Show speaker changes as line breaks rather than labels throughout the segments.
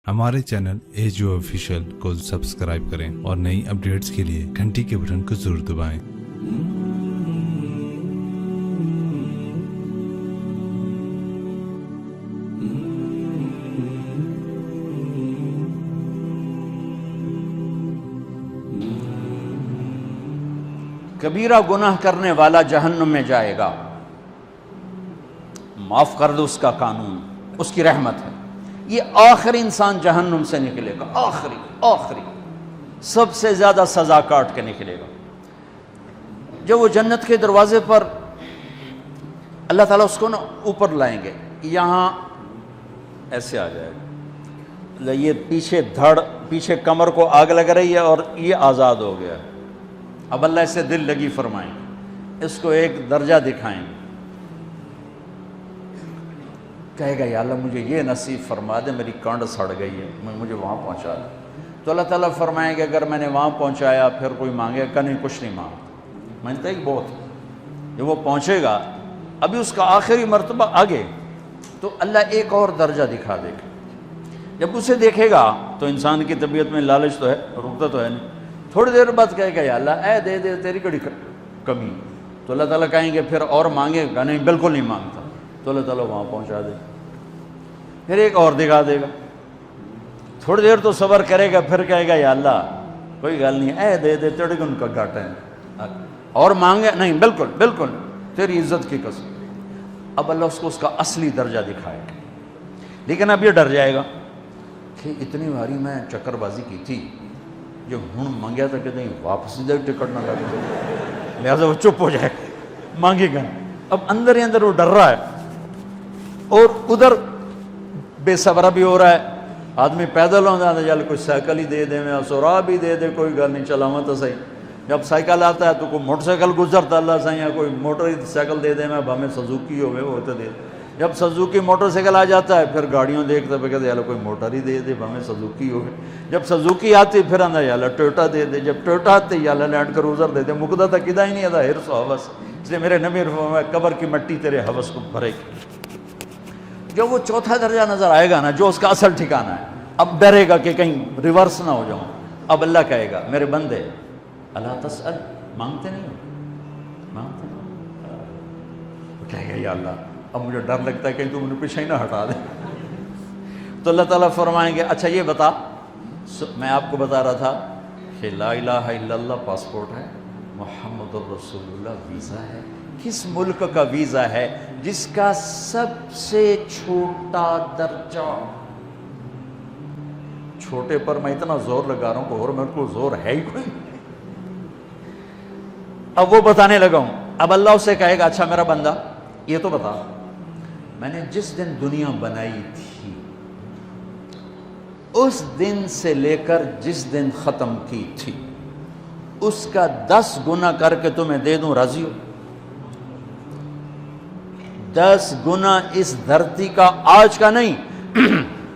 हमारे channel edu official को subscribe करें और नई अपडेट्स के लिए घंटी के बटन को जरूर दबाएं।
कबीरा गुनाह करने वाला जहन्नुम में जाएगा, माफ कर दो उसका कानून, उसकी रहमत है। ये आखिरी इंसान जहन्नुम से निकलेगा, आखिरी सबसे ज्यादा सजा काट के निकलेगा। जब वो जन्नत के दरवाजे पर अल्लाह ताला उसको ना ऊपर लाएंगे, यहाँ ऐसे आ जाएगा, ये पीछे कमर को आग लग रही है और ये आज़ाद हो गया। अब अल्लाह इससे दिल लगी फरमाएंगे, इसको एक दर्जा दिखाएंगे, कहेगा या अल्लाह मुझे ये नसीब फरमा दे, मेरी कांड सड़ गई है, मुझे वहाँ पहुँचा दे। तो अल्लाह ताला फरमाएंगे अगर मैंने वहाँ पहुँचाया फिर कोई मांगेगा, का नहीं कुछ नहीं मांगता, मानता ही बहुत। जब वो पहुँचेगा अभी उसका आखिरी मर्तबा आगे, तो अल्लाह एक और दर्जा दिखा देगा। जब उसे देखेगा तो इंसान की तबीयत में लालच तो है, रुकता तो है नहीं, थोड़ी देर बाद कहेगा या अल्लाह ऐ दे तेरी कड़ी कमी। तो अल्लाह ताला कहेंगे फिर और मांगेगा, नहीं बिल्कुल नहीं मांगता। तो अल्लाह ताला वहाँ पहुँचा दे, फिर एक और दिखा देगा, थोड़ी देर तो सब्र करेगा, फिर कहेगा या अल्लाह कोई गल नहीं, ऐ दे तेरे को उनका घाटा है, और मांगे नहीं बिल्कुल तेरी इज्जत की कसम। अब अल्लाह उसको उसका असली दर्जा दिखाएगा। लेकिन अब ये डर जाएगा कि इतनी बारी मैं चक्करबाजी की थी, जो हूँ मांगया था कि नहीं वापसी दे टिकट ना लगे, लिहाजा वो चुप हो जाएगा, मांगेगा। अब अंदर ही अंदर वो डर रहा है और उधर बेसब्रा भी हो रहा है। आदमी पैदल हो जाता है, चल कोई साइकिल ही दे दे, मैं सुराह भी दे दे, कोई गल नहीं, चलावा तो सही। जब साइकिल आता है तो कोई मोटरसाइकिल गुजरता अल्लाह सही, या कोई मोटर साइकिल दे दे, मैं भाਵੇਂ सजुकी हो वो तो दे। जब सजुकी मोटरसाइकिल आ जाता है फिर गाड़ियों देखते पे कहते यार कोई मोटर ही दे दे, भाਵੇਂ सजुकी हो। जब सजुकी आती फिर आंदा यार टोयोटा दे दे, जब टोयोटा आती यार लैंड क्रूजर दे दे, मुकदा तो किदा ही नहीं आता हिरस हवस। इसलिए मेरे नबी फरमाया कब्र की मिट्टी तेरे हवस को भरेगी। जो वो चौथा दर्जा नजर आएगा ना, जो उसका असल ठिकाना है, अब डरेगा कि कहीं रिवर्स ना हो जाऊं। अब अल्लाह कहेगा मेरे बंदे अल्लाह तसअल, मांगते नहीं हो, मांगते नहीं। कहेगा या अल्लाह अब मुझे डर लगता है कहीं तुम मुझे पीछे ही ना हटा दे। तो अल्लाह ताला फरमाएंगे अच्छा ये बता, मैं आपको बता रहा था कि ला इलाहा इल्लल्लाह पासपोर्ट है, मुहम्मदुर रसूलुल्लाह वीज़ा है। किस मुल्क का वीज़ा है जिसका सबसे छोटा दर्जा, छोटे पर मैं इतना जोर लगा रहा हूं और मेरे को जोर है ही कोई। अब वो बताने लगा हूं। अब अल्लाह उसे कहेगा अच्छा मेरा बंदा ये तो बता, मैंने जिस दिन दुनिया बनाई थी उस दिन से लेकर जिस दिन खत्म की थी उसका 10 गुना करके तुम्हें दे दूं, राजी हो? 10 गुना इस धरती का, आज का नहीं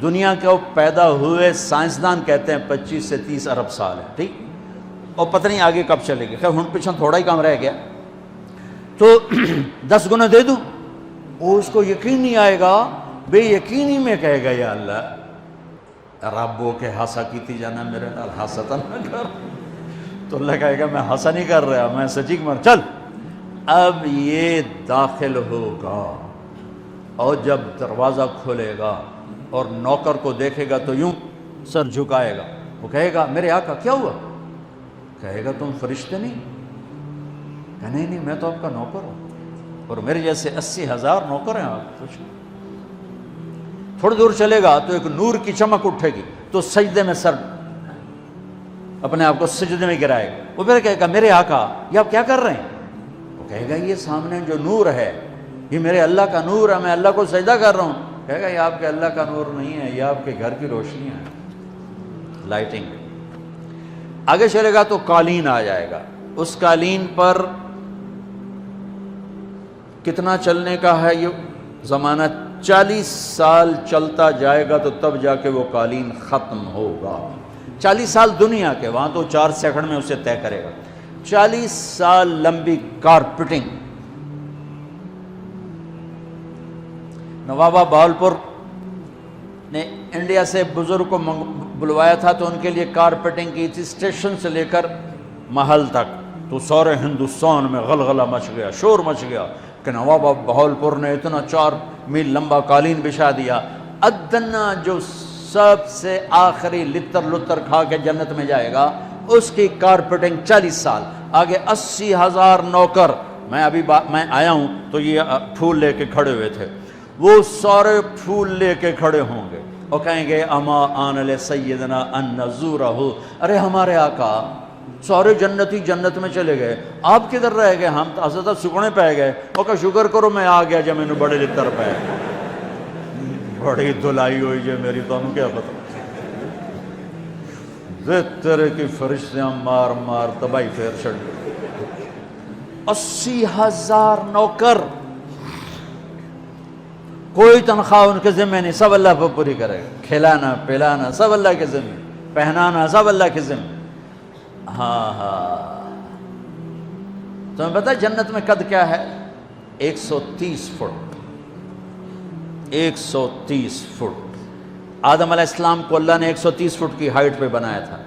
दुनिया के पैदा हुए साइंसदान कहते हैं 25 से 30 अरब साल है, ठीक, और पता नहीं आगे कब चलेगी। खैर हुन पिछन थोड़ा ही काम रह गया, तो 10 गुना दे दूं। वो उसको यकीन नहीं आएगा, बेयकीनी में कहेगा या अल्लाह रब्बो के हासा की थी जाना मेरे नाल हासता ना कर। तो अल्लाह कहेगा मैं हासा नहीं कर रहा, मैं सच्ची मर। चल अब ये दाखिल होगा और जब दरवाज़ा खोलेगा और नौकर को देखेगा तो यूं सर झुकाएगा। वो कहेगा मेरे आका क्या हुआ? कहेगा तुम फरिश्ते नहीं? नहीं मैं तो आपका नौकर हूं और मेरे जैसे 80,000 नौकर हैं आप। कुछ थोड़ी दूर चलेगा तो एक नूर की चमक उठेगी, तो सजदे में सर अपने आप को सजदे में गिराएगा। वो फिर कहेगा मेरे आका ये आप क्या कर रहे हैं? वो कहेगा ये सामने जो नूर है ये मेरे अल्लाह का नूर है, मैं अल्लाह को सजदा कर रहा हूँ। कहेगा ये आपके अल्लाह का नूर नहीं है, ये आपके घर की रोशनियाँ हैं, लाइटिंग। आगे चलेगा तो कालीन आ जाएगा, उस कालीन पर कितना चलने का है ये ज़माना, 40 साल चलता जाएगा तो तब जाके वो कालीन ख़त्म होगा। 40 साल दुनिया के, वहाँ तो 4 सेकंड में उसे तय करेगा। 40 साल लंबी कारपेटिंग। नवाबा बावलपुर نے انڈیا سے بزرگ کو بلوایا تھا تو ان کے لیے کارپیٹنگ کی تھی اسٹیشن سے لے کر محل تک، تو سارے ہندوستان میں غلغلہ مچ گیا، شور مچ گیا کہ نواب بہاولپور نے اتنا 4 میل لمبا قالین بچھا دیا۔ ادنا جو سب سے آخری لتر کھا کے جنت میں جائے گا اس کی کارپیٹنگ 40 سال، آگے 80,000 نوکر، میں آیا ہوں تو یہ پھول لے کے کھڑے ہوئے تھے، وہ سارے پھول لے کے کھڑے ہوں گے اور کہیں گے اما آن لسیدنا ان نزورہ، ارے ہمارے آقا سارے جنتی جنت میں چلے گئے، آپ کدھر رہ گئے؟ ہم تو حضرت سکنے پہ گئے، وہ کہ شکر کرو میں آ گیا جب میں نے بڑے لتر پہ، بڑی دھلائی ہوئی جو میری، تو ہم کیا پتہ تیرے کی فرشتیاں مار مار تباہی پھیر چھڑ گئی۔ 80,000 نوکر، کوئی تنخواہ ان کے ذمہ نہیں، سب اللہ پر پوری کرے گا، کھلانا پلانا سب اللہ کے ذمہ، پہنانا سب اللہ کے ذمہ۔ ہاں تمہیں پتہ ہے جنت میں قد کیا ہے؟ 130 فٹ، 130 فٹ۔ آدم علیہ السلام کو اللہ نے 130 فٹ کی ہائٹ پہ بنایا تھا،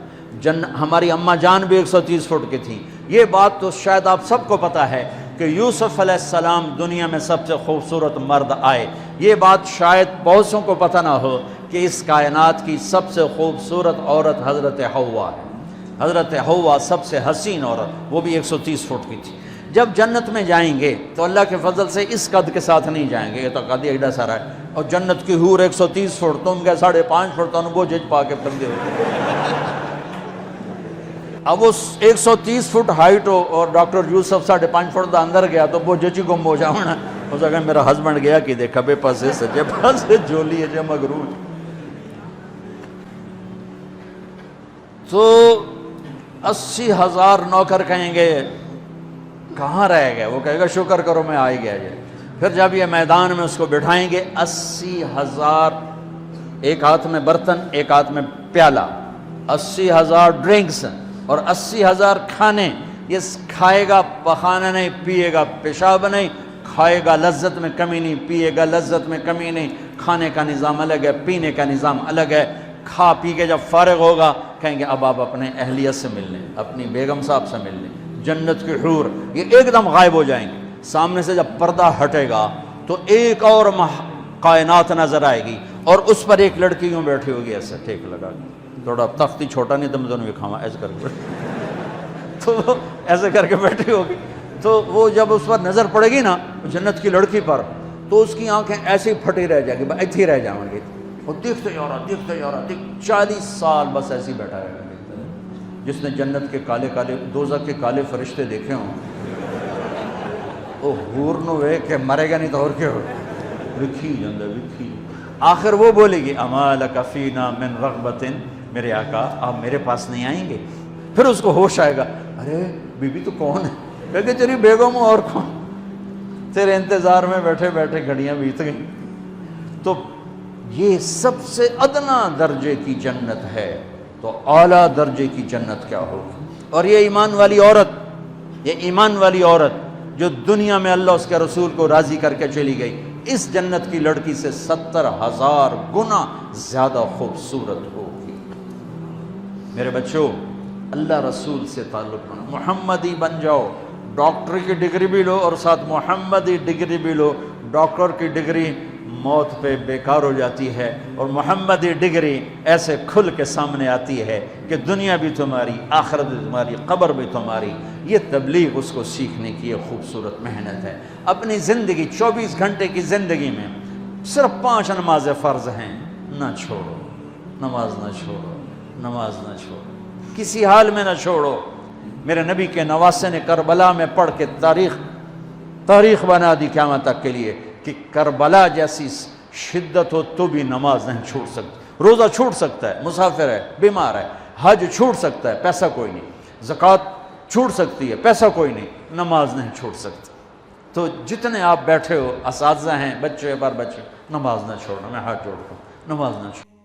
ہماری اماں جان بھی 130 فٹ کی تھی۔ یہ بات تو شاید آپ سب کو پتہ ہے کہ یوسف علیہ السلام دنیا میں سب سے خوبصورت مرد آئے، یہ بات شاید بہت سوں کو پتہ نہ ہو کہ اس کائنات کی سب سے خوبصورت عورت حضرت حوا ہے۔ حضرت حوا سب سے حسین عورت، وہ بھی 130 فٹ کی تھی۔ جب جنت میں جائیں گے تو اللہ کے فضل سے اس قد کے ساتھ نہیں جائیں گے، یہ تو قد ایڈا سارا ہے، اور جنت کی حور 130 فٹ، تم گئے 5.5 فٹ، تو وہ جج پا کے پندے ہوتے۔ اب وہ 130 فٹ ہائٹ ہو اور ڈاکٹر یوسف 5.5 فٹ دا اندر گیا تو وہ جچی گم ہو جاؤنا، اس اگر میرا ہسبینڈ گیا کہ دیکھا بے پاسے سجے پاسے جولی ہے جو مغرور۔ تو 80,000 نوکر کہیں گے کہاں رہ گئے؟ وہ کہے گا شکر کرو میں آ ہی گیا جائے۔ پھر جب یہ میدان میں اس کو بٹھائیں گے، 80,000، ایک ہاتھ میں برتن ایک ہاتھ میں پیالہ، 80,000 ڈرنکس اور 80,000 کھانے، یہ کھائے گا پخانا نہیں، پیے گا پیشاب نہیں، کھائے گا لذت میں کمی نہیں، پیے گا لذت میں کمی نہیں، کھانے کا نظام الگ ہے، پینے کا نظام الگ ہے۔ کھا پی کے جب فارغ ہوگا کہیں گے اب آپ اپنے اہلیت سے مل لیں، اپنی بیگم صاحب سے مل لیں۔ جنت کی حور یہ ایک دم غائب ہو جائیں گے، سامنے سے جب پردہ ہٹے گا تو ایک اور کائنات نظر آئے گی، اور اس پر ایک لڑکی یوں بیٹھی ہوگی ایسے ٹھیک لگا کے، تھوڑا تختی چھوٹا نہیں تو میں دونوں کھاوا ایسے کر کے تو وہ ایسے کر کے بیٹھی ہوگی، تو وہ جب اس پر نظر پڑے گی نا جنت کی لڑکی پر، تو اس کی آنکھیں ایسی پھٹی رہ جائیں گی، ایتھی ہی رہ جائیں گی، وہ دیکھتے جا رہا 40 سال بس ایسے ہی بیٹھا رہے گا۔ جس نے جنت کے کالے کالے دوزخ کے کالے فرشتے دیکھے ہوں وہ حور نو وے کہ مرے گا نہیں تو اور کیا ہو، وکھی جاندہ وکھی۔ آخر وہ بولے گی اما لک فینا من رغبت، میرے آقا آپ میرے پاس نہیں آئیں گے؟ پھر اس کو ہوش آئے گا، ارے بی بی تو کون ہے؟ کہے گی تیری بیگم اور کون، تیرے انتظار میں بیٹھے بیٹھے گھڑیاں بیت گئیں۔ تو یہ سب سے ادنا درجے کی جنت ہے، تو اعلیٰ درجے کی جنت کیا ہوگی؟ اور یہ ایمان والی عورت، یہ ایمان والی عورت جو دنیا میں اللہ اس کے رسول کو راضی کر کے چلی گئی، اس جنت کی لڑکی سے 70,000 گنا زیادہ خوبصورت ہوگی۔ میرے بچوں، اللہ رسول سے تعلق بنا، محمدی بن جاؤ، ڈاکٹر کی ڈگری بھی لو اور ساتھ محمدی ڈگری بھی لو۔ ڈاکٹر کی ڈگری موت پہ بیکار ہو جاتی ہے، اور محمدی ڈگری ایسے کھل کے سامنے آتی ہے کہ دنیا بھی تمہاری، آخرت بھی تمہاری، قبر بھی تمہاری۔ یہ تبلیغ اس کو سیکھنے کی ایک خوبصورت محنت ہے۔ اپنی زندگی 24 گھنٹے کی زندگی میں صرف 5 نمازیں فرض ہیں، نہ چھوڑو، نماز نہ چھوڑو، نماز نہ چھوڑو، کسی حال میں نہ چھوڑو۔ میرے نبی کے نواسے نے کربلا میں پڑھ کے تاریخ بنا دی قیامت تک کے لیے کہ کربلا جیسی شدت ہو تو بھی نماز نہیں چھوٹ سکتی۔ روزہ چھوٹ سکتا ہے، مسافر ہے، بیمار ہے، حج چھوٹ سکتا ہے، پیسہ کوئی نہیں، زکوٰۃ چھوٹ سکتی ہے، پیسہ کوئی نہیں، نماز نہیں چھوٹ سکتی۔ تو جتنے آپ بیٹھے ہو، اساتذہ ہیں، بچے بار بچے، نماز نہ چھوڑنا، میں ہاتھ جوڑتا ہوں، نماز نہ چھوڑنا۔